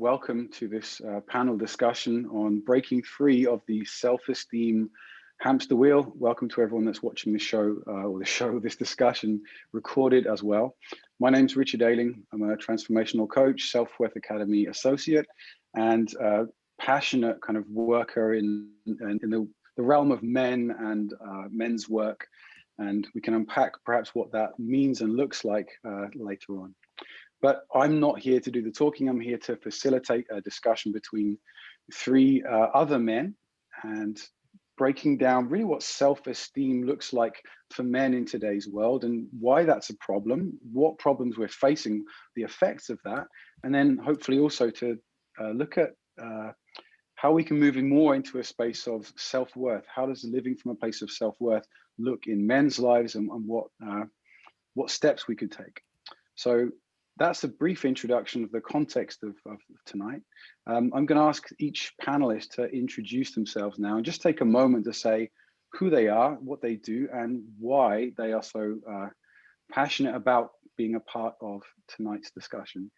welcome to this panel discussion on breaking free of the self-esteem hamster wheel. Welcome to everyone that's watching this show, this discussion recorded as well. My name's Richard Ayling. I'm a transformational coach, Self-Worth Academy associate, and passionate kind of worker in the realm of men and men's work. And we can unpack perhaps what that means and looks like later on. But I'm not here to do the talking. I'm here to facilitate a discussion between three other men and breaking down really what self-esteem looks like for men in today's world and why that's a problem, what problems we're facing, the effects of that, and then hopefully also to look at how we can move more into a space of self-worth. How does living from a place of self-worth look in men's lives, and what steps we could take? So that's a brief introduction of the context of tonight. I'm going to ask each panelist to introduce themselves now and just take a moment to say who they are, what they do, and why they are so passionate about being a part of tonight's discussion.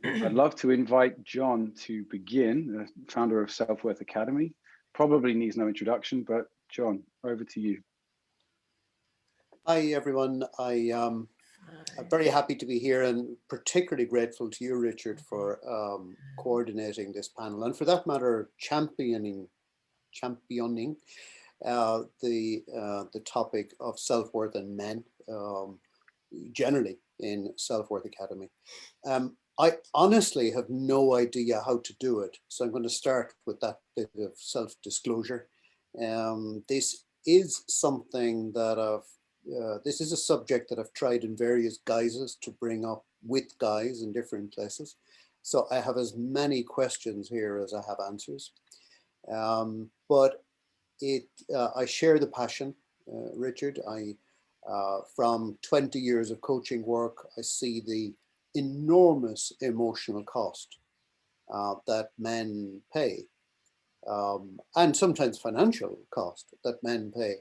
I'd love to invite John to begin, the founder of Self-Worth Academy. Probably needs no introduction, but John, over to you. Hi, everyone. I'm very happy to be here and particularly grateful to you, Richard, for coordinating this panel and for that matter, championing the topic of self-worth and men generally in Self-Worth Academy. I honestly have no idea how to do it, so I'm going to start with that bit of self-disclosure. This is something that this is a subject that I've tried in various guises to bring up with guys in different places. So I have as many questions here as I have answers. But I share the passion, Richard. From 20 years of coaching work, I see the enormous emotional cost that men pay, and sometimes financial cost that men pay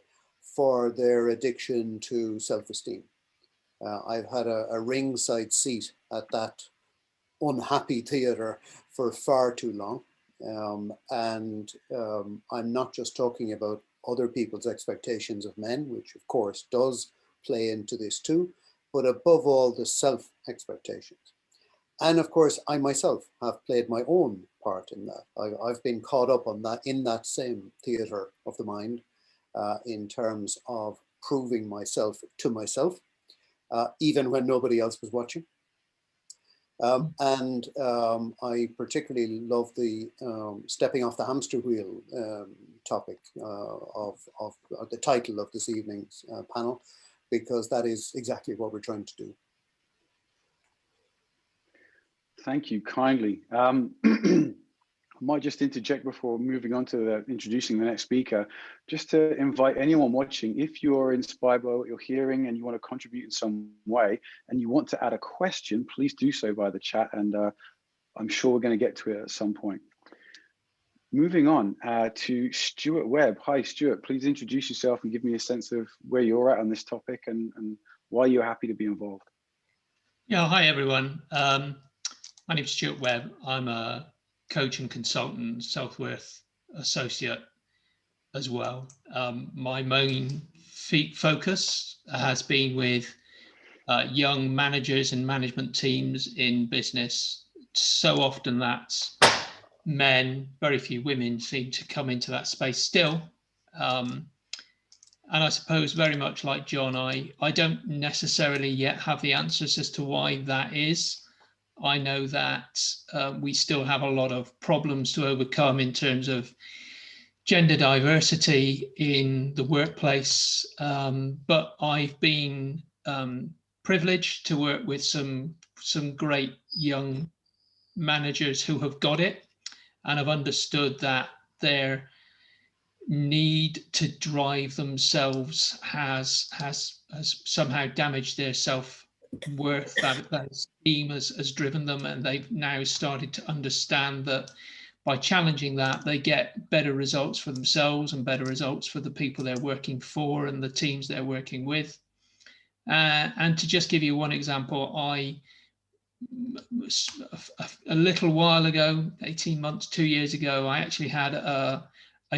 for their addiction to self-esteem. I've had a ringside seat at that unhappy theater for far too long. I'm not just talking about other people's expectations of men, which of course does play into this too, but above all the self-expectations. And of course, I myself have played my own part in that. I've been caught up on that in that same theater of the mind, in terms of proving myself to myself, even when nobody else was watching. I particularly love the stepping off the hamster wheel topic of the title of this evening's panel, because that is exactly what we're trying to do. Thank you kindly. I might just interject before moving on to introducing the next speaker, just to invite anyone watching, if you're inspired by what you're hearing and you want to contribute in some way, and you want to add a question, please do so via the chat, and I'm sure we're going to get to it at some point. Moving on to Stuart Webb. Hi, Stuart. Please introduce yourself and give me a sense of where you're at on this topic and why you're happy to be involved. Yeah, hi, everyone. My name is Stuart Webb. I'm a coach and consultant, Self-Worth associate as well. My main focus has been with young managers and management teams in business. So often that's men, very few women seem to come into that space still. And I suppose very much like John, I don't necessarily yet have the answers as to why that is. I know that we still have a lot of problems to overcome in terms of gender diversity in the workplace, but I've been privileged to work with some great young managers who have got it and have understood that their need to drive themselves has somehow damaged their self-worth, that esteem has driven them, and they've now started to understand that by challenging that, they get better results for themselves and better results for the people they're working for and the teams they're working with. And to just give you one example, a little while ago, 18 months, 2 years ago, I actually had a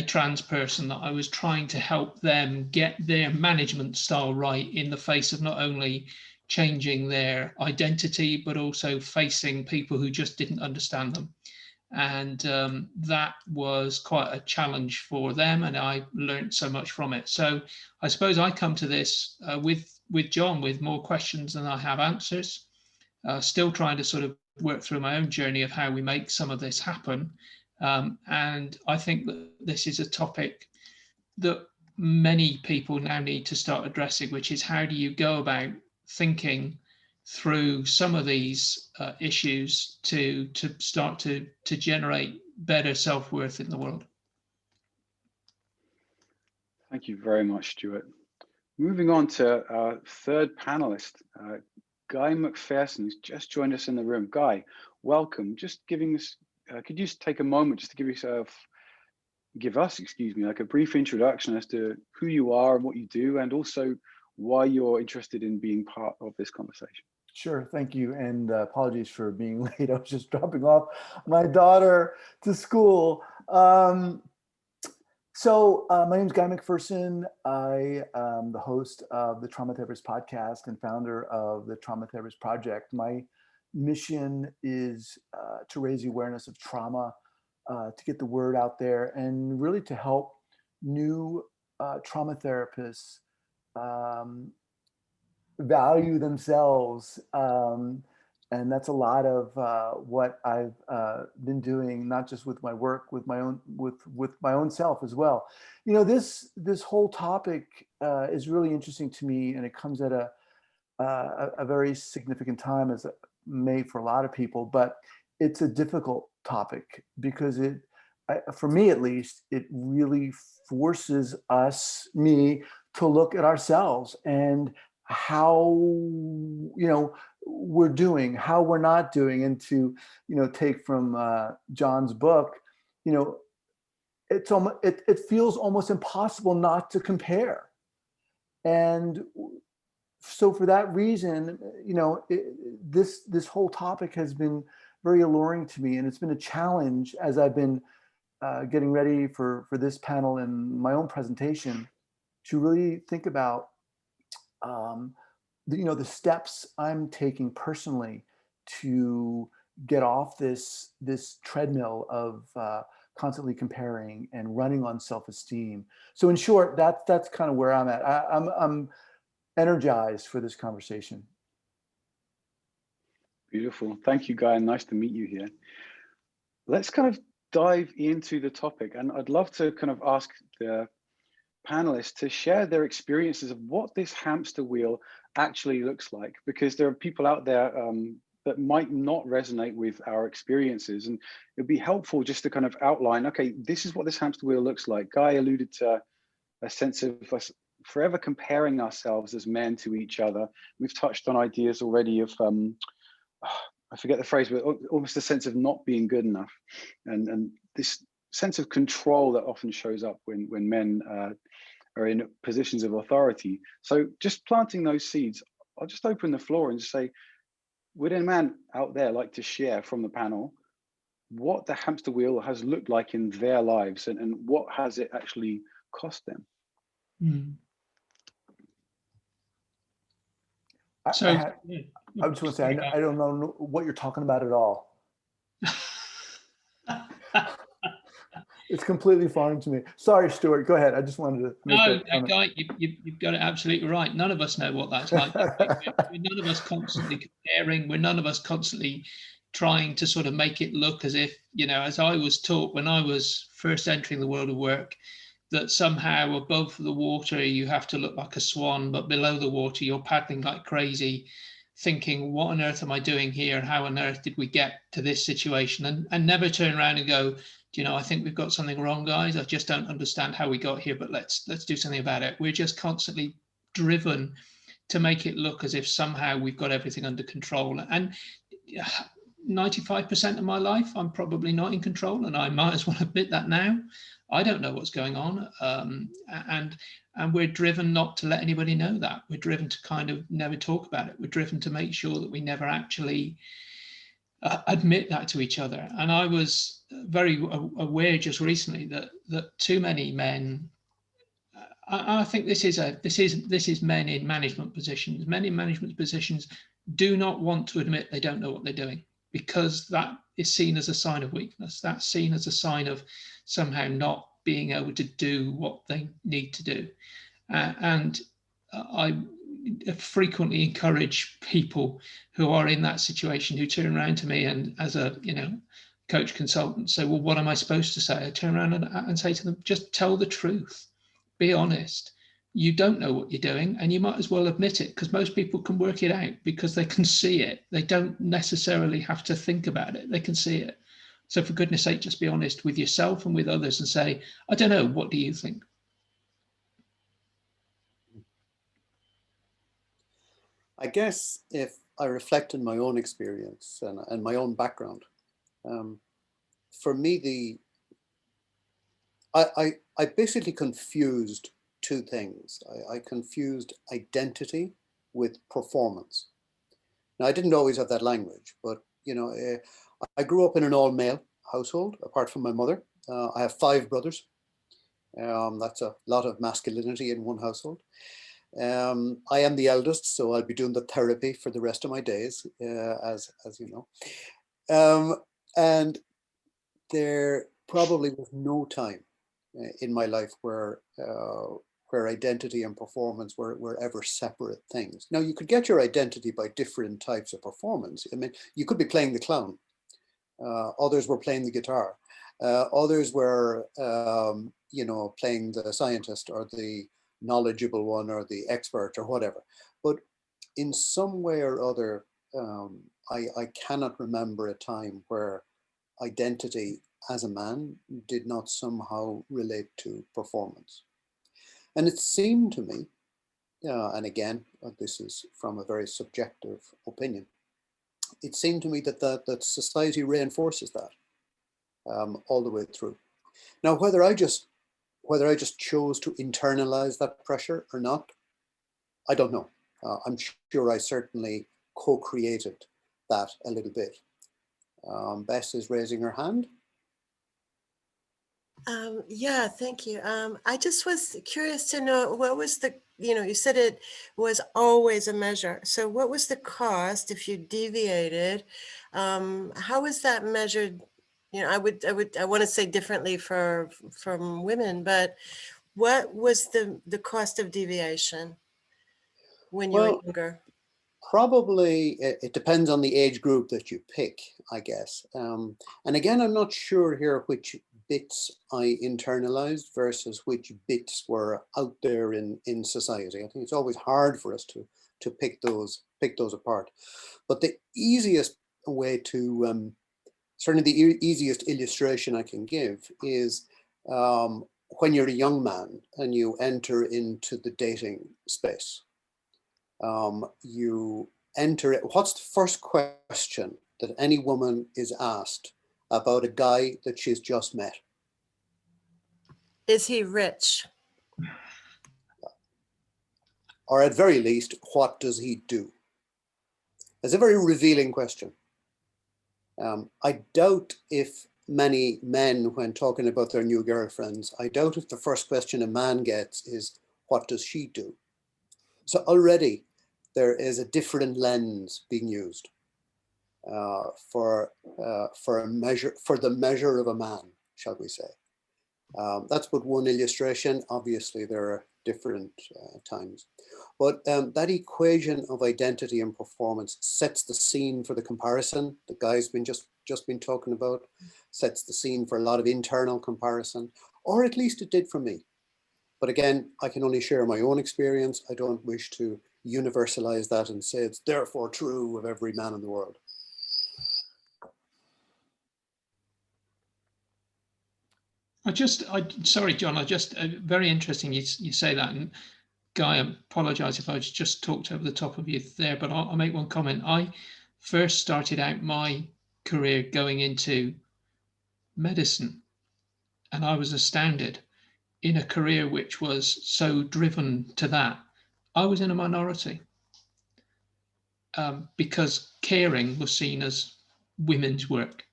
trans person that I was trying to help them get their management style right in the face of not only changing their identity, but also facing people who just didn't understand them. And that was quite a challenge for them, and I learned so much from it. So I suppose I come to this with John with more questions than I have answers, still trying to sort of work through my own journey of how we make some of this happen. And I think that this is a topic that many people now need to start addressing, which is how do you go about thinking through some of these issues to start to generate better self-worth in the world. Thank you very much, Stuart. Moving on to our third panelist, Guy McPherson, who's just joined us in the room. Guy, welcome. Just giving us, could you just take a moment just to give us, like a brief introduction as to who you are and what you do, and also why you're interested in being part of this conversation. Sure, thank you, and apologies for being late. I was just dropping off my daughter to school. My name is Guy McPherson. I am the host of the Trauma Therapist podcast and founder of the Trauma Therapist Project. My mission is to raise the awareness of trauma, to get the word out there, and really to help new trauma therapists value themselves. And that's a lot of what I've been doing, not just with my work, with my own self as well. You know, this whole topic is really interesting to me, and it comes at a very significant time, as it may for a lot of people. But it's a difficult topic because for me at least, it really forces me to look at ourselves and how we're doing, how we're not doing, and to take from John's book, it feels almost impossible not to compare. And so for that reason, this whole topic has been very alluring to me, and it's been a challenge as I've been getting ready for this panel and my own presentation to really think about the steps I'm taking personally to get off this treadmill of constantly comparing and running on self-esteem. So in short, that's kind of where I'm at. I'm energized for this conversation. Beautiful. Thank you, Guy, and nice to meet you here. Let's kind of dive into the topic, and I'd love to kind of ask the panelists to share their experiences of what this hamster wheel actually looks like, because there are people out there that might not resonate with our experiences, and it'd be helpful just to kind of outline, okay, this is what this hamster wheel looks like. Guy alluded to a sense of us forever comparing ourselves as men to each other. We've touched on ideas already of I forget the phrase, but almost a sense of not being good enough, and this sense of control that often shows up when men are in positions of authority. So just planting those seeds, I'll just open the floor and just say, would a man out there like to share from the panel what the hamster wheel has looked like in their lives, and what has it actually cost them? So I just want to say, I don't know what you're talking about at all. It's completely foreign to me. Sorry, Stuart, go ahead. I just wanted to make that Guy, you've got it absolutely right. None of us know what that's like. We're none of us constantly comparing. We're none of us constantly trying to sort of make it look as if, as I was taught when I was first entering the world of work, that somehow above the water you have to look like a swan, but below the water you're paddling like crazy, thinking, what on earth am I doing here? How on earth did we get to this situation? And never turn around and go, I think we've got something wrong, guys. I just don't understand how we got here, but let's do something about it. We're just constantly driven to make it look as if somehow we've got everything under control. And 95% of my life, I'm probably not in control, and I might as well admit that now. I don't know what's going on, and we're driven not to let anybody know that. We're driven to kind of never talk about it. We're driven to make sure that we never actually admit that to each other. And I was very aware just recently that too many men, I think this is men in management positions. Men in management positions do not want to admit they don't know what they're doing, because that is seen as a sign of weakness. That's seen as a sign of somehow not being able to do what they need to do. And I frequently encourage people who are in that situation, who turn around to me and, as a coach consultant, say, well, what am I supposed to say? I turn around and say to them, just tell the truth, be honest. You don't know what you're doing, and you might as well admit it, because most people can work it out because they can see it. They don't necessarily have to think about it, they can see it. So for goodness sake, just be honest with yourself and with others and say, I don't know, what do you think? I guess if I reflect on my own experience and my own background, for me, I basically confused two things. I confused identity with performance. Now, I didn't always have that language, but I grew up in an all-male household, apart from my mother. I have 5 brothers. That's a lot of masculinity in one household. I am the eldest, so I'll be doing the therapy for the rest of my days, as you know. And there probably was no time in my life where identity and performance were ever separate things. Now, you could get your identity by different types of performance. I mean, you could be playing the clown. Others were playing the guitar. Others were, playing the scientist or the knowledgeable one or the expert or whatever. But in some way or other, I cannot remember a time where identity as a man did not somehow relate to performance. And it seemed to me, and again, this is from a very subjective opinion, it seemed to me that society reinforces that all the way through. Now, whether I just chose to internalize that pressure or not, I don't know. I'm sure I certainly co-created that a little bit. Bess is raising her hand. Yeah, thank you. I just was curious to know, what was the, you said it was always a measure. So what was the cost if you deviated? How was that measured? I want to say differently from women, but what was the cost of deviation when you were younger? Probably it depends on the age group that you pick, I guess. And again, I'm not sure here which bits I internalized versus which bits were out there in society. I think it's always hard for us to pick those apart. But the easiest way to, certainly the easiest illustration I can give is when you're a young man and you enter into the dating space. You enter it. What's the first question that any woman is asked about a guy that she's just met? Is he rich? Or at very least, what does he do? It's a very revealing question. I doubt if many men, when talking about their new girlfriends, I doubt if the first question a man gets is, what does she do? So already there is a different lens being used for the measure of a man, shall we say. That's but one illustration. Obviously, there are different times. But that equation of identity and performance sets the scene for the comparison the guy's been just been talking about, sets the scene for a lot of internal comparison, or at least it did for me. But again, I can only share my own experience. I don't wish to universalize that and say it's therefore true of every man in the world. Sorry, John, very interesting you say that. And Guy, I apologize if I just talked over the top of you there, but I'll make one comment. I first started out my career going into medicine, and I was astounded in a career which was so driven to that. I was in a minority because caring was seen as women's work?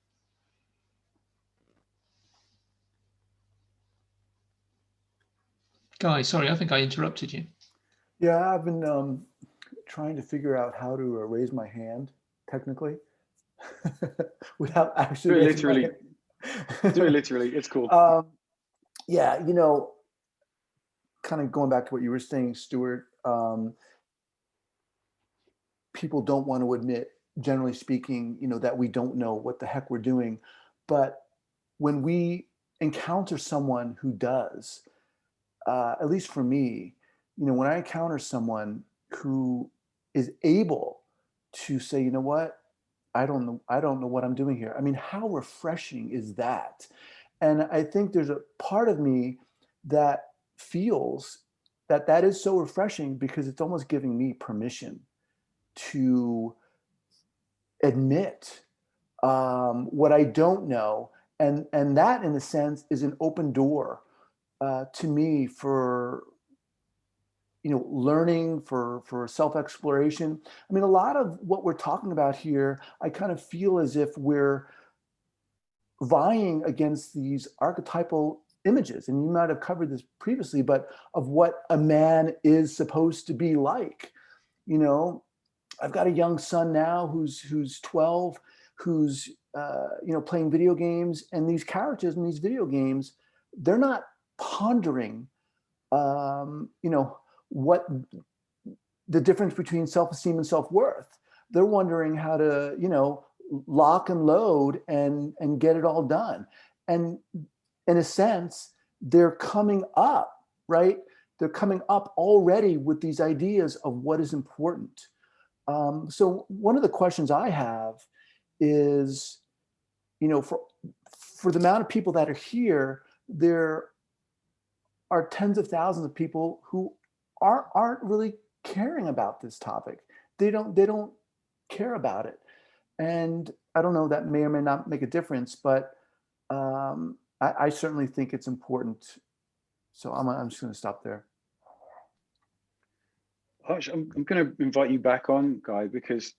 Guy, sorry, I think I interrupted you. Yeah, I've been trying to figure out how to raise my hand technically without actually Do it raising my literally. hand. Do it literally. It's cool. Yeah, kind of going back to what you were saying, Stuart, people don't want to admit, generally speaking, that we don't know what the heck we're doing. But when we encounter someone who does, at least for me, when I encounter someone who is able to say, you know what, I don't know what I'm doing here. I mean, how refreshing is that? And I think there's a part of me that feels that is so refreshing because it's almost giving me permission to admit what I don't know, and that, in a sense, is an open door to me for learning, for self-exploration. I mean, a lot of what we're talking about here, I kind of feel as if we're vying against these archetypal images, and you might have covered this previously, but of what a man is supposed to be like. I've got a young son now who's 12, who's playing video games, and these characters in these video games, they're not pondering what the difference between self-esteem and self-worth. They're wondering how to lock and load and get it all done. And in a sense, they're coming up, right? They're coming up already with these ideas of what is important. So one of the questions I have is, for the amount of people that are here, there are tens of thousands of people who aren't really caring about this topic. They don't care about it. And I don't know, that may or may not make a difference, but I certainly think it's important. So I'm just going to stop there. Harsh, I'm going to invite you back on, Guy, because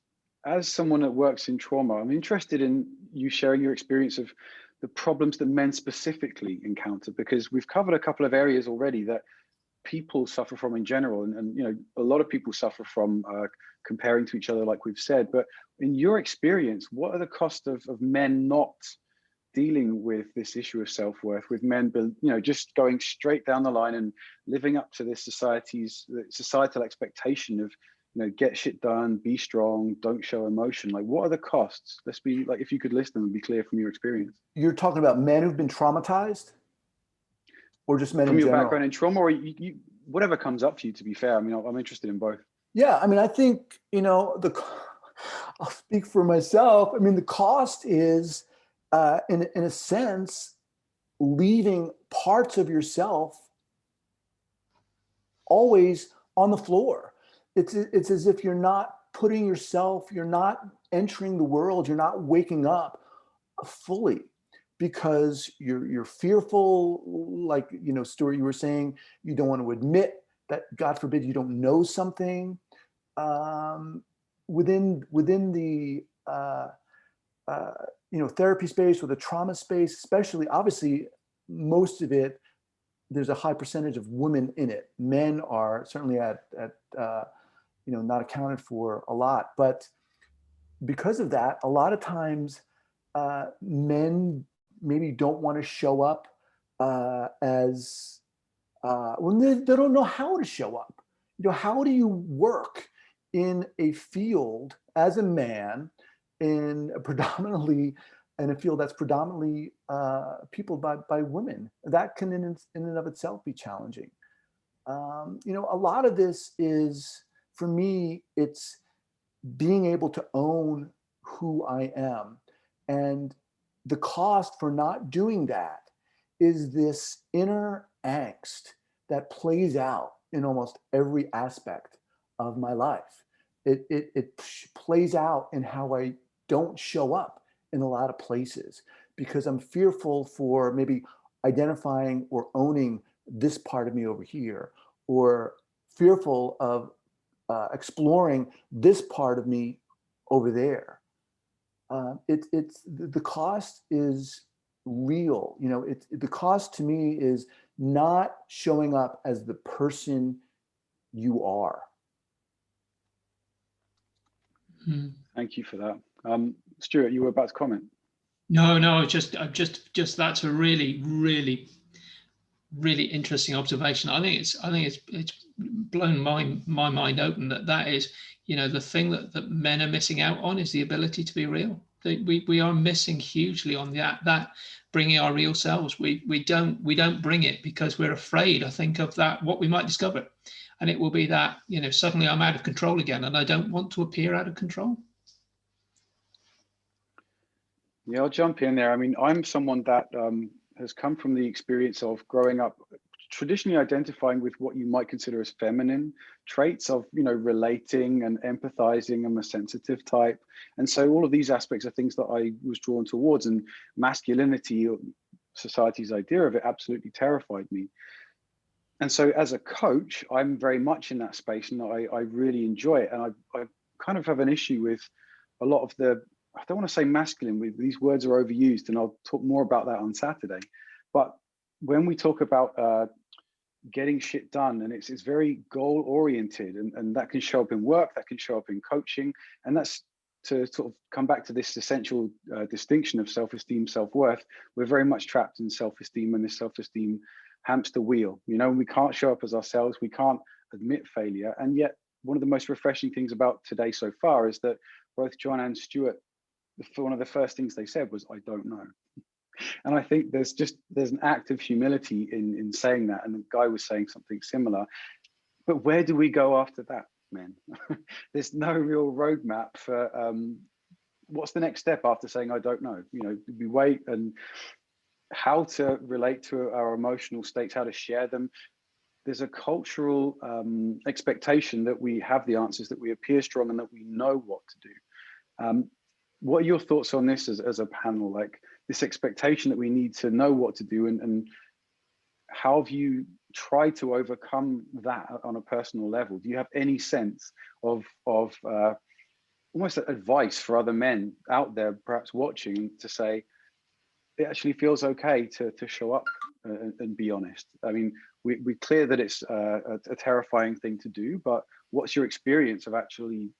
as someone that works in trauma, I'm interested in you sharing your experience of the problems that men specifically encounter, because we've covered a couple of areas already that people suffer from in general, and a lot of people suffer from comparing to each other, like we've said. But in your experience, what are the costs of men not dealing with this issue of self-worth, with men just going straight down the line and living up to this societal expectation of get shit done, be strong, don't show emotion? Like, what are the costs? Let's be like, if you could list them and be clear from your experience. You're talking about men who've been traumatized, or just men from in your general? background in trauma, or you whatever comes up for you, to be fair. I mean, I'm interested in both. Yeah, I mean, I think, I'll speak for myself. I mean, the cost is, in a sense, leaving parts of yourself always on the floor. It's as if you're not putting yourself, you're not entering the world, you're not waking up fully, because you're fearful, like, Stuart, you were saying, you don't want to admit that, God forbid, you don't know something. Within the therapy space or the trauma space, especially, obviously, most of it, there's a high percentage of women in it. Men are certainly at not accounted for a lot, but because of that, a lot of times men maybe don't want to show up as when they don't know how to show up. How do you work in a field as a man in a field that's predominantly peopled by women? That can in and of itself be challenging. A lot of this is, for me, it's being able to own who I am. And the cost for not doing that is this inner angst that plays out in almost every aspect of my life. It plays out in how I don't show up in a lot of places, because I'm fearful for maybe identifying or owning this part of me over here, or fearful of exploring this part of me over there. it's the cost is real. You know, the cost to me is not showing up as the person you are. Thank you for that. Stuart, you were about to comment. No, just that's a really, really, really interesting observation. I think it's blown my mind open that is, you know, the thing that men are missing out on is the ability to be real. We are missing hugely on that bringing our real selves. We don't bring it because we're afraid, I think, of that, what we might discover. And it will be that, you know, suddenly I'm out of control again and I don't want to appear out of control. Yeah, I'll jump in there. I mean, I'm someone that has come from the experience of growing up traditionally identifying with what you might consider as feminine traits of, you know, relating and empathizing. I'm a sensitive type. And so all of these aspects are things that I was drawn towards, and masculinity, society's idea of it, absolutely terrified me. And so as a coach, I'm very much in that space, and I really enjoy it. And I kind of have an issue with a lot of the, I don't want to say masculine, these words are overused, and I'll talk more about that on Saturday. But when we talk about getting shit done, and it's very goal oriented, and that can show up in work, that can show up in coaching, and that's to sort of come back to this essential distinction of self-esteem, self-worth. We're very much trapped in self-esteem and this self-esteem hamster wheel. You know, we can't show up as ourselves, we can't admit failure, and yet one of the most refreshing things about today so far is that both John and Stuart, one of the first things they said was, I don't know. And I think there's an act of humility in saying that. And the guy was saying something similar. But where do we go after that, man? There's no real roadmap for what's the next step after saying, I don't know. You know, we wait, and how to relate to our emotional states, how to share them. There's a cultural expectation that we have the answers, that we appear strong, and that we know what to do. What are your thoughts on this as a panel? Like, this expectation that we need to know what to do, and how have you tried to overcome that on a personal level? Do you have any sense of almost advice for other men out there, perhaps watching, to say it actually feels okay to show up and be honest? I mean, we're clear that it's a terrifying thing to do, but what's your experience of actually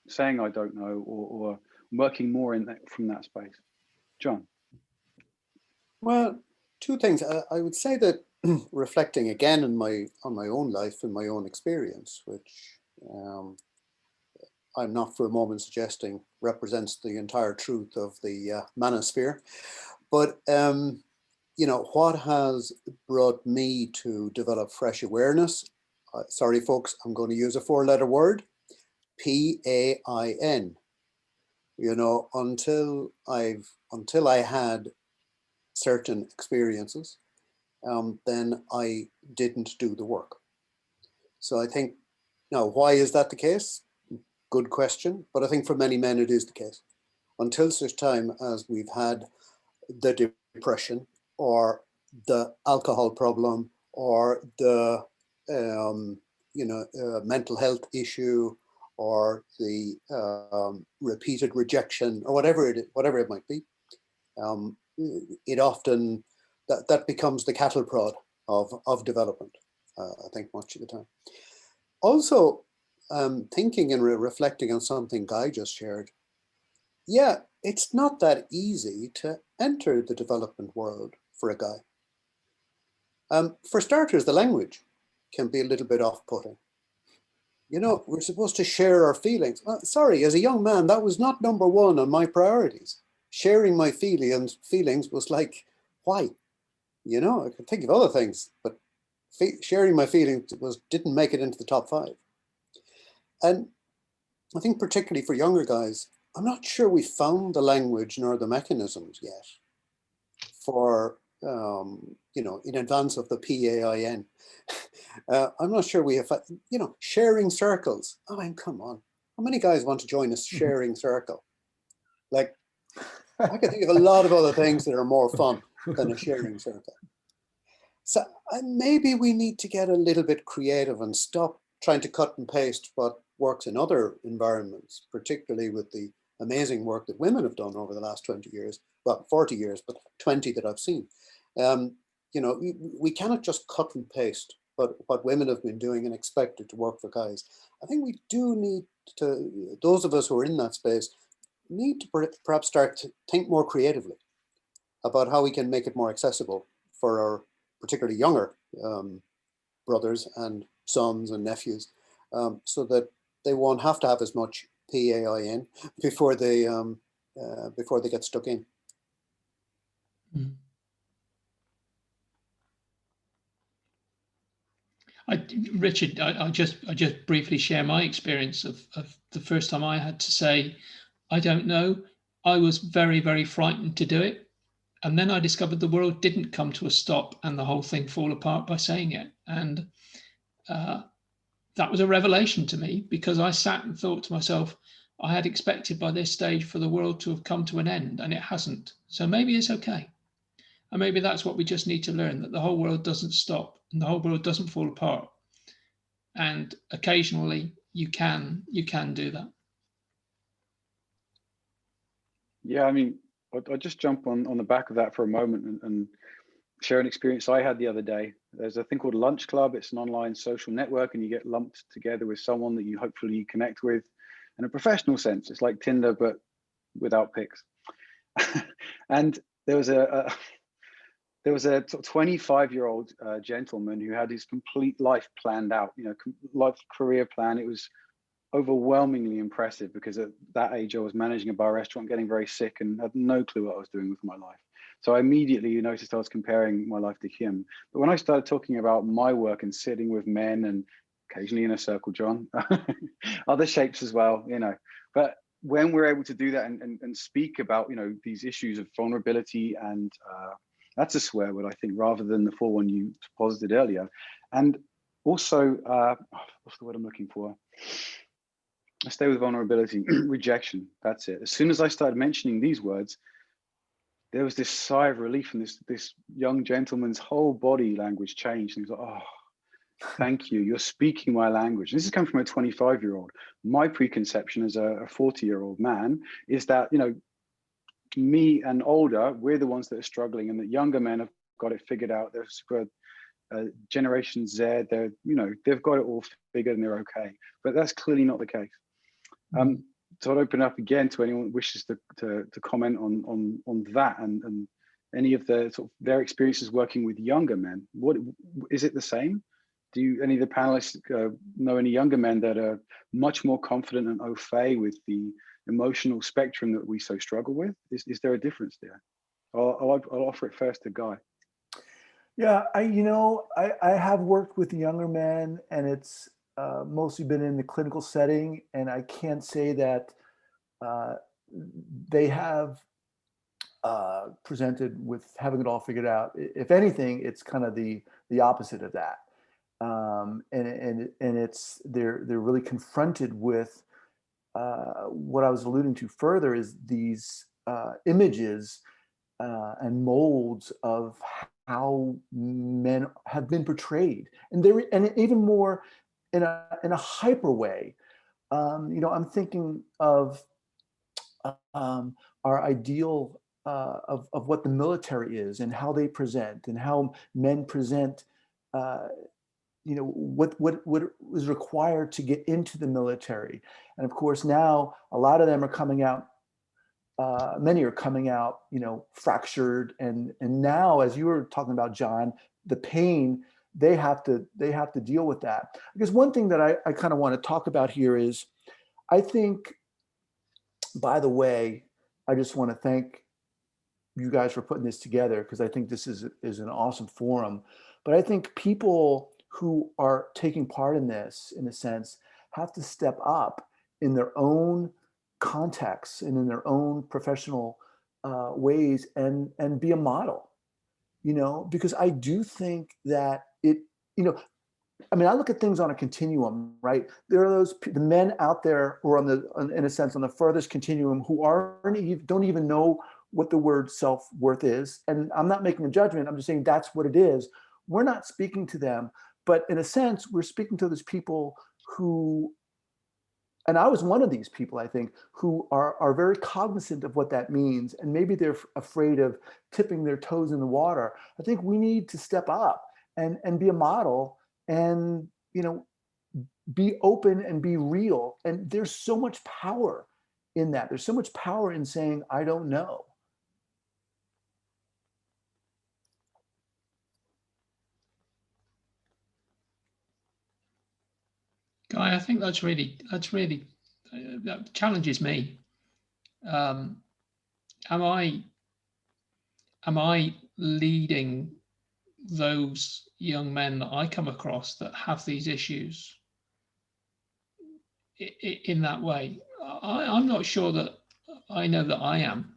saying I don't know, or working more in that, from that space? John? Well, two things. I would say that reflecting again on my own life and my own experience, which I'm not for a moment suggesting represents the entire truth of the manosphere, but you know, what has brought me to develop fresh awareness? Sorry, folks, I'm going to use a four-letter word: PAIN. You know, until I had certain experiences, then I didn't do the work. So I think, now, why is that the case? Good question. But I think for many men it is the case. Until such time as we've had the depression, or the alcohol problem, or the mental health issue, or the repeated rejection, or whatever it might be, it often that becomes the cattle prod of development. I think much of the time. Also, thinking and reflecting on something Guy just shared. Yeah, it's not that easy to enter the development world for a guy. For starters, the language can be a little bit off-putting. You know, we're supposed to share our feelings. Sorry, as a young man, that was not number one on my priorities. Sharing my feelings was like, why? You know, I could think of other things, but sharing my feelings didn't make it into the top 5. And I think particularly for younger guys, I'm not sure we found the language nor the mechanisms yet for, you know, in advance of the PAIN. I'm not sure we have, you know, sharing circles. I mean, come on. How many guys want to join a sharing circle? Like, I could think of a lot of other things that are more fun than a sharing circle. So maybe we need to get a little bit creative and stop trying to cut and paste what works in other environments, particularly with the amazing work that women have done over the last 20 years, well, 40 years, but 20 that I've seen. You know, we cannot just cut and paste what women have been doing and expect it to work for guys. I think we do need to, those of us who are in that space, need to perhaps start to think more creatively about how we can make it more accessible for our particularly younger brothers and sons and nephews, so that they won't have to have as much PAIN before they get stuck in. Mm. Richard, I just briefly share my experience of the first time I had to say, I don't know. I was very, very frightened to do it. And then I discovered the world didn't come to a stop and the whole thing fall apart by saying it. And that was a revelation to me, because I sat and thought to myself, I had expected by this stage for the world to have come to an end, and it hasn't. So maybe it's okay. And maybe that's what we just need to learn, that the whole world doesn't stop and the whole world doesn't fall apart. And occasionally you can do that. Yeah, I mean, I'll just jump on the back of that for a moment and share an experience I had the other day. There's a thing called Lunch Club. It's an online social network, and you get lumped together with someone that you hopefully connect with in a professional sense. It's like Tinder, but without pics. And there was a 25-year-old gentleman who had his complete life planned out, you know, life career plan. It was overwhelmingly impressive, because at that age I was managing a bar restaurant, getting very sick, and had no clue what I was doing with my life. So I immediately noticed I was comparing my life to him. But when I started talking about my work and sitting with men, and occasionally in a circle, John, other shapes as well, you know, but when we're able to do that and speak about, you know, these issues of vulnerability, and that's a swear word, I think, rather than the full one you posited earlier. And also, what's the word I'm looking for? I stay with vulnerability, rejection. That's it. As soon as I started mentioning these words, there was this sigh of relief, and this young gentleman's whole body language changed. And he was like, oh, thank you. You're speaking my language. And this is coming from a 25-year-old. My preconception as a 40-year-old man is that, you know, me and older, we're the ones that are struggling, and that younger men have got it figured out. There's Generation Z, they're, you know, they've got it all figured and they're okay. But that's clearly not the case. So I'd open up again to anyone who wishes to comment on that, and any of the sort of their experiences working with younger men. What is it the same? Do any of the panelists know any younger men that are much more confident and au fait with the emotional spectrum that we so struggle with? Is there a difference there? I'll offer it first to Guy. Yeah, I have worked with younger men, and it's mostly been in the clinical setting, and I can't say that they have presented with having it all figured out. If anything, it's kind of the opposite of that, and it's they're really confronted with what I was alluding to further, is these images and molds of how men have been portrayed, and even more in a hyper way. I'm thinking of our ideal of what the military is, and how they present, and how men present. What is required to get into the military, and of course now a lot of them are coming out. Many are coming out, fractured, and now, as you were talking about, John, the pain they have to deal with that. Because one thing that I kind of want to talk about here is, I think, by the way, I just want to thank you guys for putting this together, because I think this is an awesome forum. But I think people who are taking part in this, in a sense, have to step up in their own contexts and in their own professional ways, and be a model, because I do think that I look at things on a continuum, right? There are the men out there who are in a sense, on the furthest continuum, who don't even know what the word self-worth is. And I'm not making a judgment. I'm just saying that's what it is. We're not speaking to them, but in a sense, we're speaking to those people who and I was one of these people, I think, who are very cognizant of what that means. And maybe they're afraid of tipping their toes in the water. I think we need to step up and be a model and, you know, be open and be real. And there's so much power in that. There's so much power in saying, I don't know. Guy, I think that's really that challenges me. Am I leading those young men that I come across that have these issues in that way? I'm not sure that I know that I am.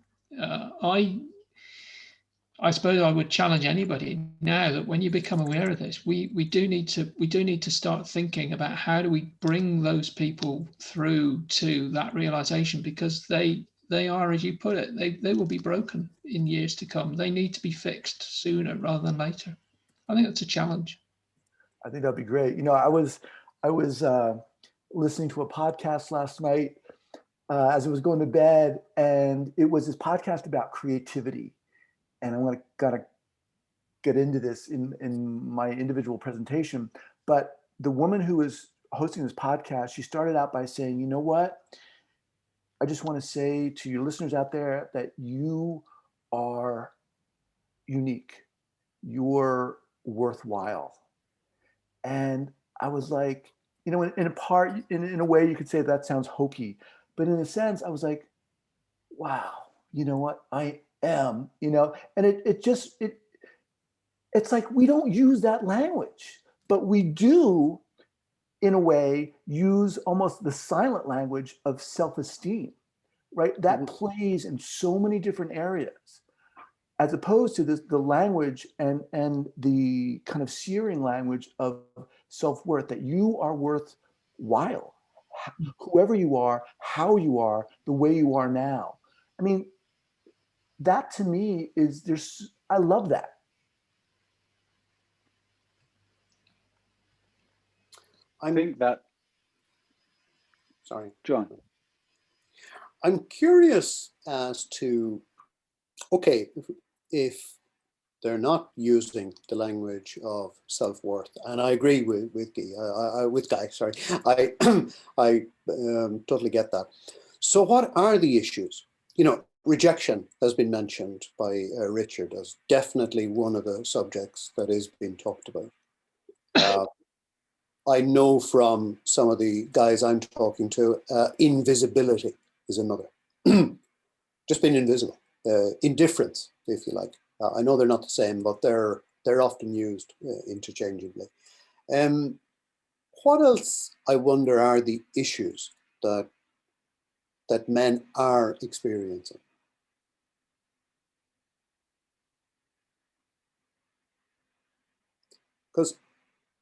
I suppose I would challenge anybody now that when you become aware of this, we do need to start thinking about how do we bring those people through to that realization, because they are, as you put it, they will be broken in years to come. They need to be fixed sooner rather than later. I think that's a challenge. I think that'd be great. You know, I was listening to a podcast last night as I was going to bed, and it was this podcast about creativity. And I'm gotta get into this in my individual presentation. But the woman who was hosting this podcast, she started out by saying, you know what? I just want to say to your listeners out there that you are unique. You're worthwhile. And I was like, you know, in a way you could say that sounds hokey, but in a sense, I was like, wow, you know what? I am, you know, and it's like we don't use that language, but we do, in a way, use almost the silent language of self-esteem, right? That plays in so many different areas, as opposed to the language and the kind of searing language of self-worth, that you are worthwhile, whoever you are, how you are, the way you are now. I mean, that to me I love that. I think that, Sorry, John. I'm curious as to, okay, if they're not using the language of self-worth, and I agree with Guy, sorry, I I totally get that. So what are the issues? You know, rejection has been mentioned by Richard as definitely one of the subjects that is being talked about. I know from some of the guys I'm talking to, invisibility is another. Just being invisible, indifference, if you like. I know they're not the same, but they're often used interchangeably. What else, I wonder, are the issues that men are experiencing? Because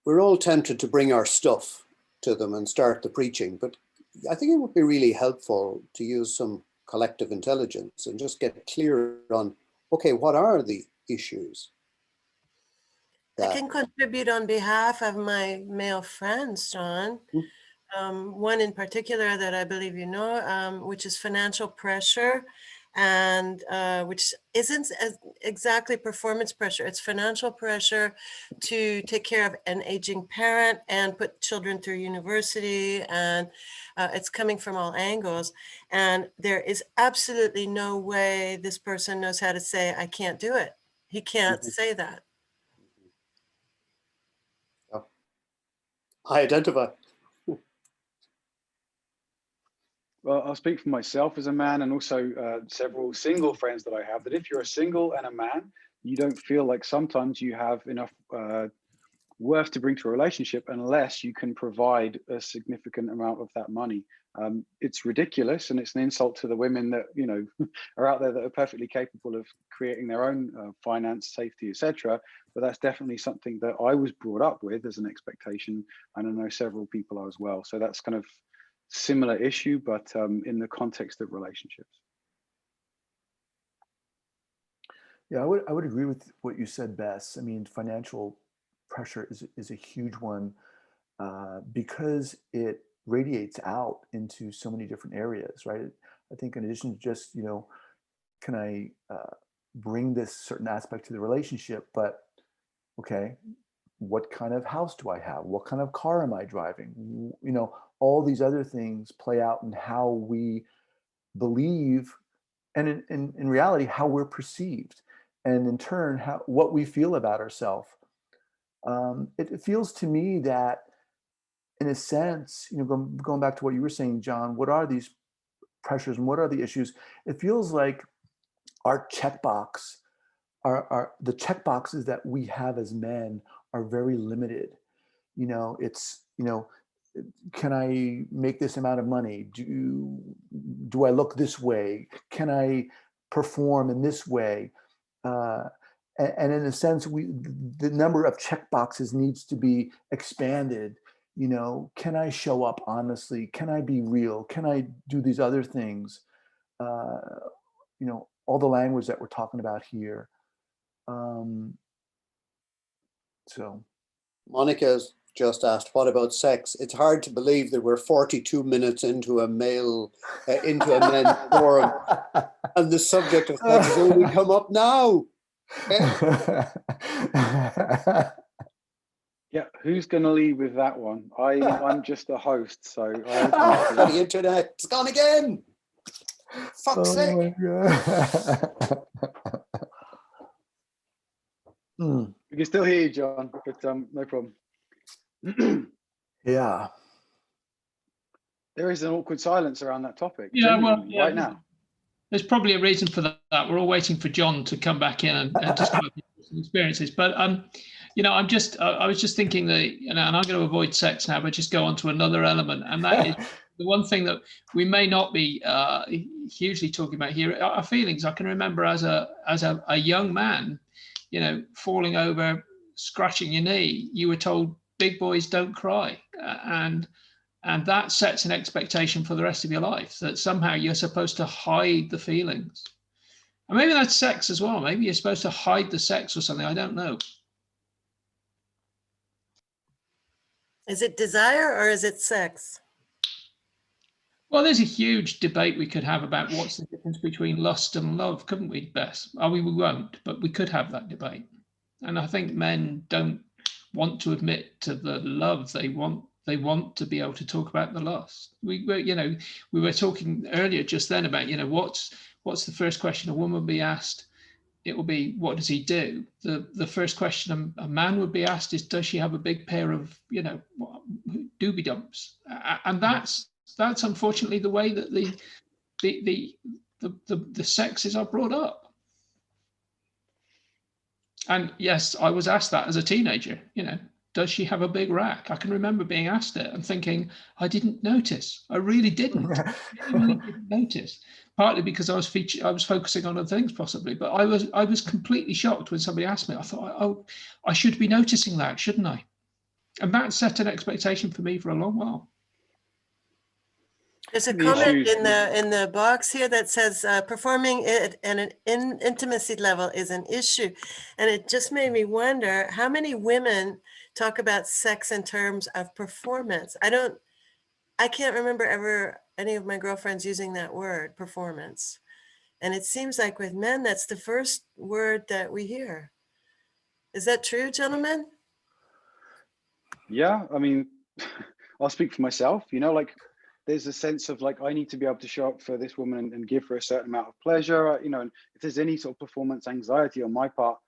we're all tempted to bring our stuff to them and start the preaching, but I think it would be really helpful to use some collective intelligence and just get clear on, okay, what are the issues? I can contribute on behalf of my male friends, John. One in particular that I believe you know, which is financial pressure, and which isn't exactly performance pressure. It's financial pressure to take care of an aging parent and put children through university, and it's coming from all angles. And there is absolutely no way this person knows how to say, I can't do it. He can't say that. I identify. Well, I'll speak for myself as a man, and also several single friends that I have, that if you're a single and a man, you don't feel like sometimes you have enough worth to bring to a relationship unless you can provide a significant amount of that money. It's ridiculous, and it's an insult to the women that, you know, are out there that are perfectly capable of creating their own finance, safety, etc. But that's definitely something that I was brought up with as an expectation, and I know several people are as well. So that's kind of similar issue, but in the context of relationships. Yeah, I would agree with what you said, Bess. I mean, financial pressure is a huge one because it radiates out into so many different areas, right? I think in addition to just, can I bring this certain aspect to the relationship, but okay, what kind of house do I have? What kind of car am I driving? All these other things play out in how we believe, and in reality, how we're perceived, and in turn, what we feel about ourselves. It feels to me that, in a sense, going back to what you were saying, John, what are these pressures and what are the issues? It feels like our checkbox, are the checkboxes that we have as men are very limited. It's, can I make this amount of money? Do I look this way? Can I perform in this way? And in a sense, the number of checkboxes needs to be expanded. Can I show up honestly? Can I be real? Can I do these other things? All the language that we're talking about here. So Monica's just asked, what about sex? It's hard to believe that we're 42 minutes into a men's forum, and the subject of sex has only come up now. Yeah, who's going to lead with that one? I'm just a host, so I the internet, it's gone again. Fuck's sake. My God. We can still hear you, John, but no problem. Yeah. There is an awkward silence around that topic. Yeah, right now. There's probably a reason for that. We're all waiting for John to come back in and describe his experiences. But I was just thinking that, and I'm going to avoid sex now, but just go on to another element, and that is the one thing that we may not be hugely talking about here. Our feelings. I can remember as a young man, falling over, scratching your knee. You were told, big boys don't cry, and that sets an expectation for the rest of your life, that somehow you're supposed to hide the feelings. And maybe that's sex as well. Maybe you're supposed to hide the sex or something. I don't know. Is it desire or is it sex? Well, there's a huge debate we could have about what's the difference between lust and love, couldn't we, Bess? We won't, but we could have that debate. And I think men don't want to admit to the love they want. They want to be able to talk about the lust. We were talking earlier just then about, what's the first question a woman will be asked? It will be, what does he do? The first question a man would be asked is, does she have a big pair of, doobie dumps? And that's unfortunately the way that the sexes are brought up. And yes, I was asked that as a teenager, does she have a big rack? I can remember being asked it and thinking, I didn't notice. I really didn't. I really didn't notice. Partly because I was focusing on other things possibly, but I was completely shocked when somebody asked me. I thought, oh, I should be noticing that, shouldn't I? And that set an expectation for me for a long while. There's a comment in the box here that says performing it at an intimacy level is an issue. And it just made me wonder how many women talk about sex in terms of performance. I can't remember ever any of my girlfriends using that word, performance. And it seems like with men, that's the first word that we hear. Is that true, gentlemen? Yeah, I mean, I'll speak for myself, there's a sense of I need to be able to show up for this woman and give her a certain amount of pleasure, and if there's any sort of performance anxiety on my part,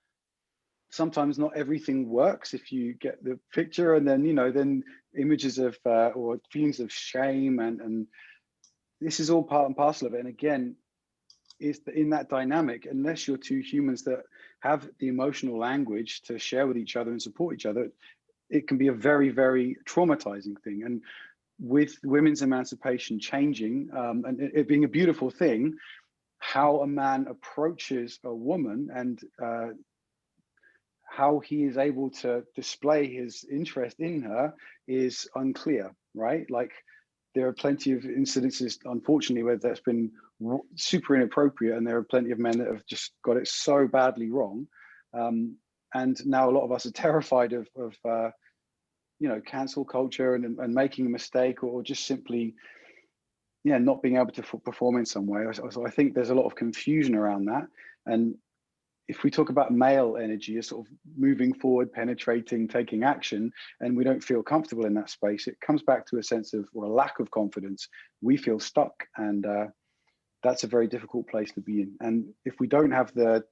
sometimes not everything works if you get the picture, and then, then images of, or feelings of shame, and this is all part and parcel of it. And again, is in that dynamic, unless you're two humans that have the emotional language to share with each other and support each other, it can be a very, very traumatizing thing. And with women's emancipation changing, and it being a beautiful thing, how a man approaches a woman and how he is able to display his interest in her is unclear, right? There are plenty of incidences, unfortunately, where that's been super inappropriate, and there are plenty of men that have just got it so badly wrong. And now a lot of us are terrified of cancel culture and making a mistake, or just simply, not being able to perform in some way. So I think there's a lot of confusion around that. And if we talk about male energy as sort of moving forward, penetrating, taking action, and we don't feel comfortable in that space, it comes back to a sense of, or a lack of confidence. We feel stuck, and that's a very difficult place to be in. And if we don't have the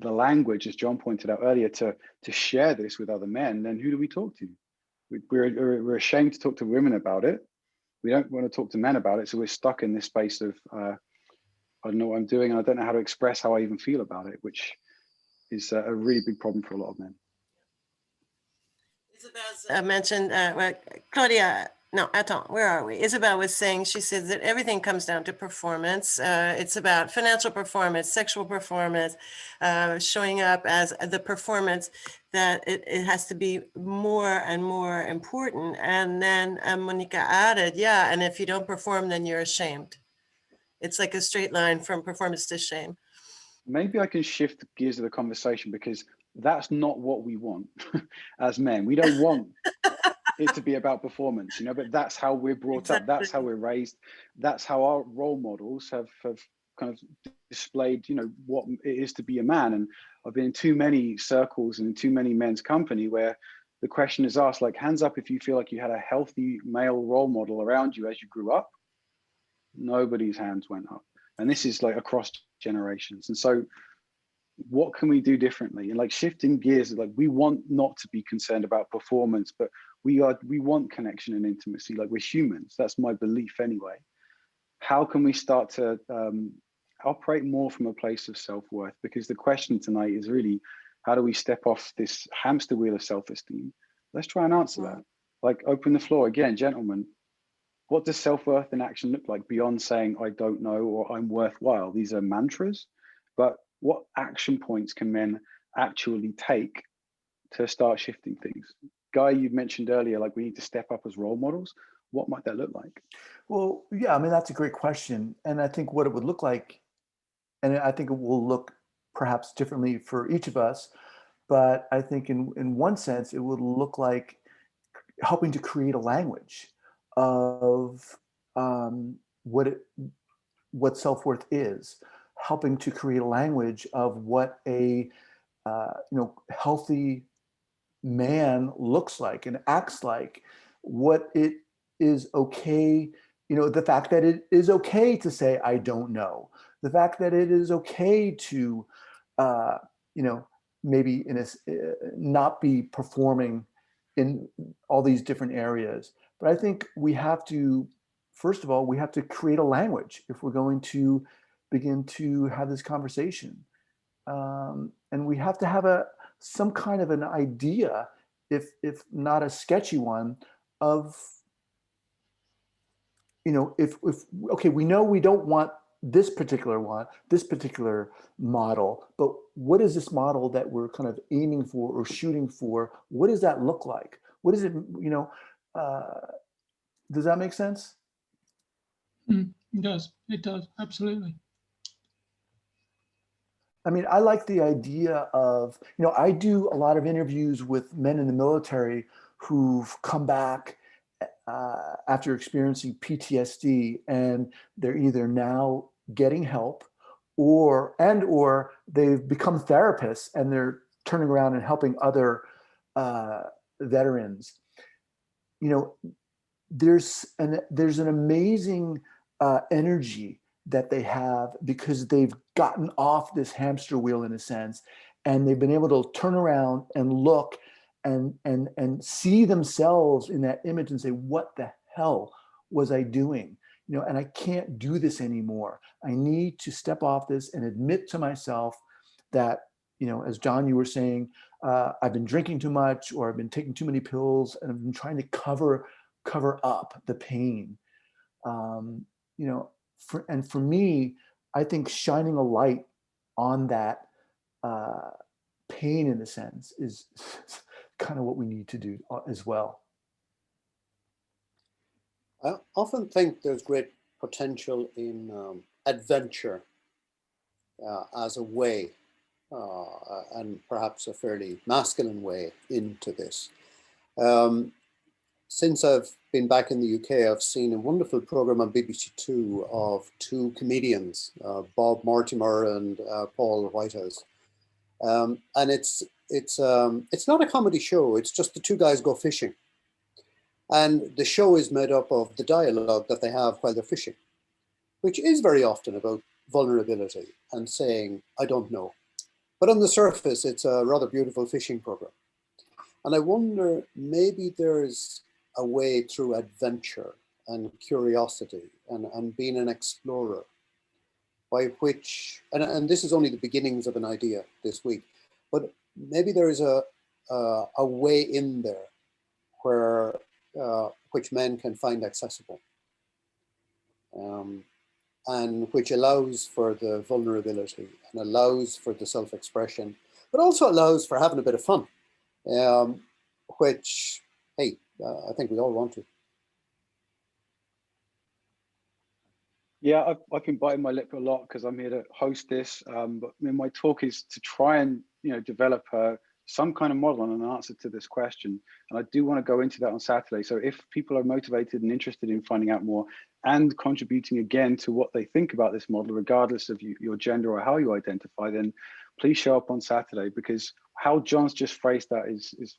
language, as John pointed out earlier, to share this with other men, then who do we talk to? We're ashamed to talk to women about it. We don't want to talk to men about it, so we're stuck in this space of I don't know what I'm doing, and I don't know how to express how I even feel about it, which is a really big problem for a lot of men. Isabel mentioned, Claudia, no, attends, where are we? Isabel was saying, she said that everything comes down to performance. It's about financial performance, sexual performance, showing up as the performance, that it has to be more and more important. And then Monica added, yeah, and if you don't perform, then you're ashamed. It's like a straight line from performance to shame. Maybe I can shift gears of the conversation, because that's not what we want as men. We don't want it to be about performance, but that's how we're brought up. That's how we're raised. That's how our role models have kind of displayed, what it is to be a man. And I've been in too many circles and in too many men's company where the question is asked, like, hands up if you feel like you had a healthy male role model around you as you grew up. Nobody's hands went up. And this is like across generations. And so what can we do differently? And like shifting gears, like, we want not to be concerned about performance, but we want connection and intimacy. Like, we're humans. That's my belief anyway. How can we start to operate more from a place of self-worth? Because the question tonight is really, how do we step off this hamster wheel of self-esteem? Let's try and answer that. Like, open the floor again, gentlemen. What does self-worth in action look like beyond saying, I don't know, or I'm worthwhile? These are mantras, but what action points can men actually take to start shifting things? Guy, you mentioned earlier, like, we need to step up as role models. What might that look like? Well, yeah, I mean, that's a great question. And I think what it would look like, and I think it will look perhaps differently for each of us, but I think in one sense, it would look like helping to create a language of what self-worth is, helping to create a language of what a healthy man looks like and acts like, what it is okay, the fact that it is okay to say, I don't know, the fact that it is okay to, maybe not be performing in all these different areas. But I think we have to, first of all, we have to create a language if we're going to begin to have this conversation. And we have to have some kind of an idea, if not a sketchy one, of, if okay, we know we don't want this particular model, but what is this model that we're kind of aiming for or shooting for? What does that look like? What is it, does that make sense? It does, absolutely. I mean, I like the idea of, I do a lot of interviews with men in the military who've come back after experiencing PTSD, and they're either now getting help or they've become therapists and they're turning around and helping other veterans. There's an amazing energy that they have because they've gotten off this hamster wheel in a sense, and they've been able to turn around and look and see themselves in that image and say, what the hell was I doing? And I can't do this anymore. I need to step off this and admit to myself that, as John, you were saying, I've been drinking too much, or I've been taking too many pills, and I've been trying to cover up the pain. For me, I think shining a light on that pain, in a sense, is kind of what we need to do as well. I often think there's great potential in adventure as a way and perhaps a fairly masculine way into this. Um, since I've been back in the UK, I've seen a wonderful program on BBC Two of two comedians, Bob Mortimer and Paul Whitehouse. And it's not a comedy show. It's just the two guys go fishing. And the show is made up of the dialogue that they have while they're fishing, which is very often about vulnerability and saying, I don't know. But on the surface, it's a rather beautiful fishing program. And I wonder, maybe there's a way through adventure and curiosity and being an explorer by which, and this is only the beginnings of an idea this week, but maybe there is a way in there where which men can find accessible, and which allows for the vulnerability and allows for the self-expression, but also allows for having a bit of fun, which, hey, I think we all want to. Yeah, I've been biting my lip a lot because I'm here to host this. But I mean, my talk is to try and develop some kind of model and an answer to this question. And I do want to go into that on Saturday. So if people are motivated and interested in finding out more and contributing again to what they think about this model, regardless of your gender or how you identify, then please show up on Saturday, because how John's just phrased that is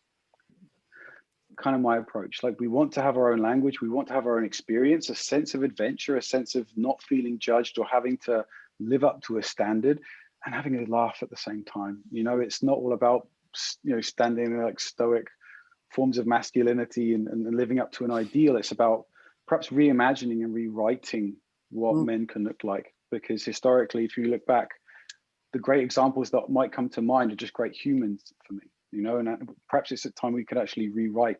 kind of my approach. Like, we want to have our own language, we want to have our own experience, a sense of adventure, a sense of not feeling judged or having to live up to a standard, and having a laugh at the same time. It's not all about standing in like stoic forms of masculinity and living up to an ideal. It's about perhaps reimagining and rewriting what men can look like, because historically, if you look back, the great examples that might come to mind are just great humans for me, and perhaps it's a time we could actually rewrite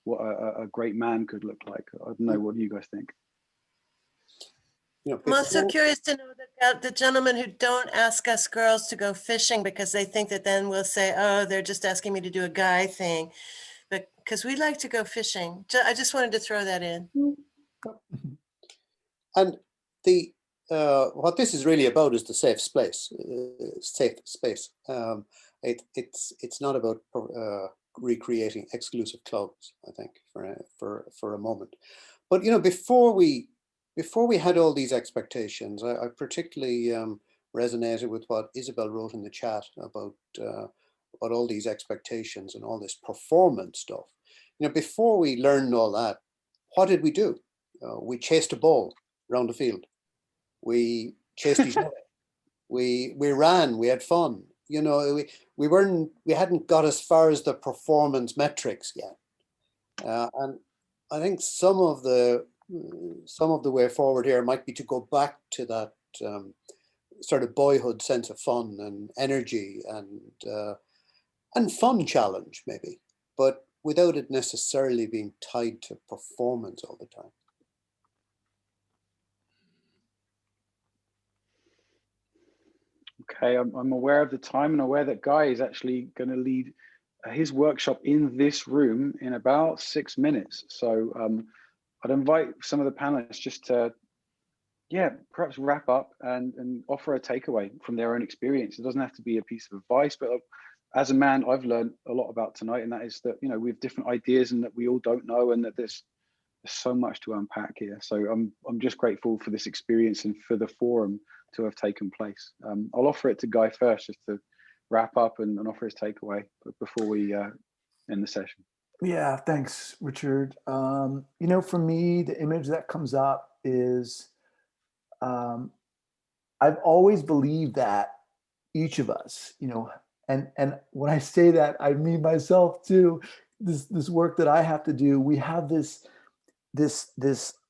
what a great man could look like. I don't know, what do you guys think? I'm also curious to know the gentlemen who don't ask us girls to go fishing because they think that then we'll say, oh, they're just asking me to do a guy thing. But because we like to go fishing. I just wanted to throw that in. And the what this is really about is the safe space. It's not about recreating exclusive clubs, I think, for a moment. But before we had all these expectations, I particularly resonated with what Isabel wrote in the chat about all these expectations and all this performance stuff. Before we learned all that, what did we do? We chased a ball around the field. We chased each other. We ran. We had fun. We hadn't got as far as the performance metrics yet. And I think some of the way forward here might be to go back to that sort of boyhood sense of fun and energy and fun challenge, maybe, but without it necessarily being tied to performance all the time. Okay, I'm aware of the time and aware that Guy is actually going to lead his workshop in this room in about 6 minutes. So I'd invite some of the panelists just to, perhaps wrap up and offer a takeaway from their own experience. It doesn't have to be a piece of advice, but as a man, I've learned a lot about tonight, and that is that, we have different ideas and that we all don't know, and that there's so much to unpack here. So I'm just grateful for this experience and for the forum to have taken place. I'll offer it to Guy first, just to wrap up and offer his takeaway before we end the session. Yeah, thanks, Richard. For me, the image that comes up is I've always believed that each of us, and when I say that, I mean myself too. This work that I have to do, we have this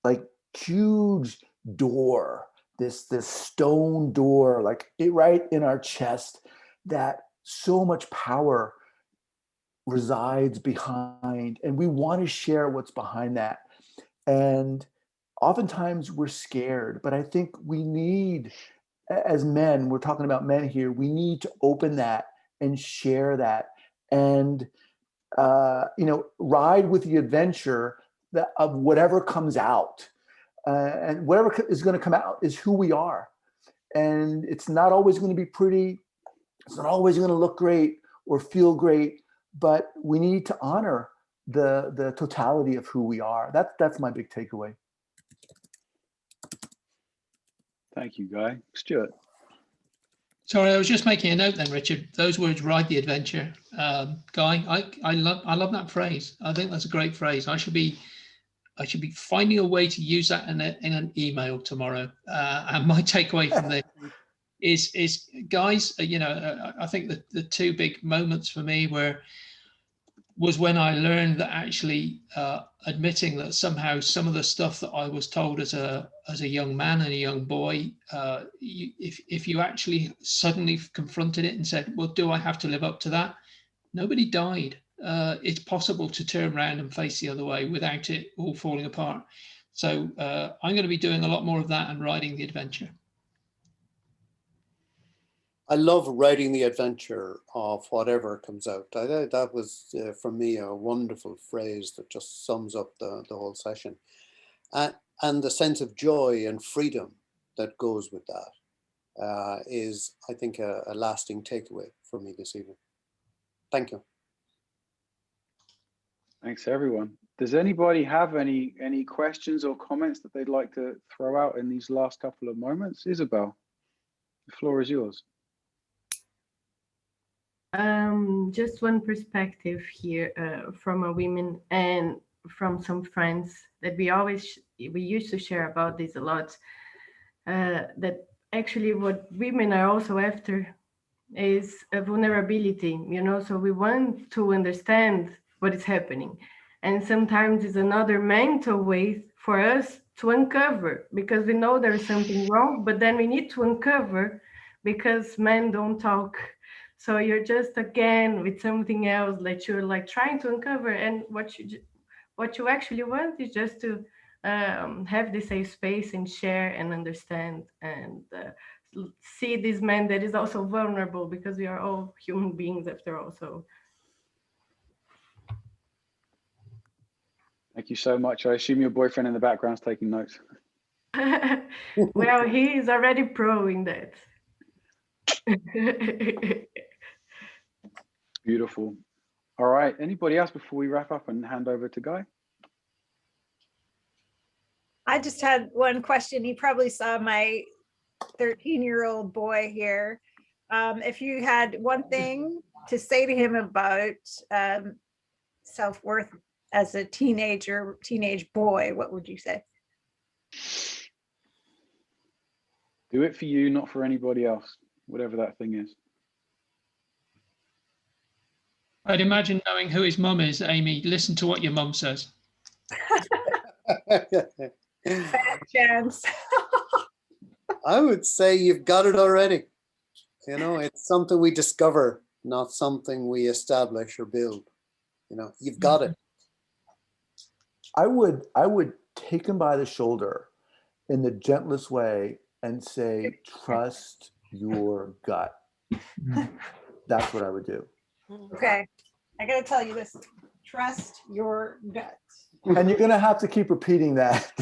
like huge door, this stone door, like right in our chest, that so much power resides behind, and we want to share what's behind that. And oftentimes we're scared, but I think we need, as men, we're talking about men here, we need to open that and share that, and ride with the adventure of whatever comes out, and whatever is going to come out is who we are. And it's not always going to be pretty. It's not always going to look great or feel great, but we need to honor the totality of who we are. That's my big takeaway. Thank you, Guy. Stuart. Sorry, I was just making a note then, Richard. Those words, ride the adventure. Guy, I love that phrase. I think that's a great phrase. I should be finding a way to use that in an email tomorrow. And my takeaway from this is guys, I think the two big moments for me was when I learned that actually admitting that somehow some of the stuff that I was told as a young man and a young boy, if you actually suddenly confronted it and said, well, do I have to live up to that? Nobody died. It's possible to turn around and face the other way without it all falling apart. So I'm going to be doing a lot more of that and riding the adventure. I love riding the adventure of whatever comes out. That was, for me, a wonderful phrase that just sums up the whole session. And the sense of joy and freedom that goes with that is, I think, a lasting takeaway for me this evening. Thank you. Thanks, everyone. Does anybody have any questions or comments that they'd like to throw out in these last couple of moments? Isabel, the floor is yours. Just one perspective here from a woman and from some friends that we used to share about this a lot, that actually what women are also after is a vulnerability, so we want to understand what is happening. And sometimes it's another mental way for us to uncover, because we know there is something wrong, but then we need to uncover because men don't talk. So you're just again with something else that you're like trying to uncover, and what you actually want is just to have this safe space and share and understand and see this man that is also vulnerable, because we are all human beings after all. So Thank you so much. I assume your boyfriend in the background is taking notes. well, he is already pro in that. Beautiful. All right. Anybody else before we wrap up and hand over to Guy? I just had one question. You probably saw my 13-year-old boy here. If you had one thing to say to him about self-worth as a teenage boy, what would you say? Do it for you, not for anybody else, whatever that thing is. I'd imagine knowing who his mum is, Amy, listen to what your mum says. Fat chance. I would say you've got it already. It's something we discover, not something we establish or build. You've got it. I would take him by the shoulder in the gentlest way and say, trust your gut. That's what I would do. Okay, I gotta tell you this. Trust your gut. And you're gonna have to keep repeating that.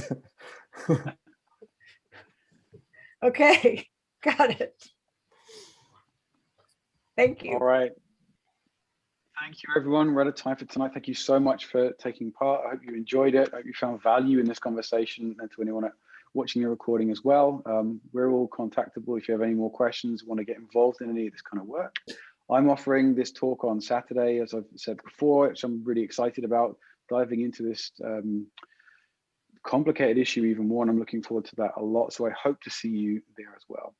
Okay, got it. Thank you. All right. Thank you, everyone. We're out of time for tonight. Thank you so much for taking part. I hope you enjoyed it. I hope you found value in this conversation, and to anyone watching the recording as well. We're all contactable if you have any more questions, want to get involved in any of this kind of work. I'm offering this talk on Saturday, as I've said before, which I'm really excited about, diving into this complicated issue even more, and I'm looking forward to that a lot. So I hope to see you there as well.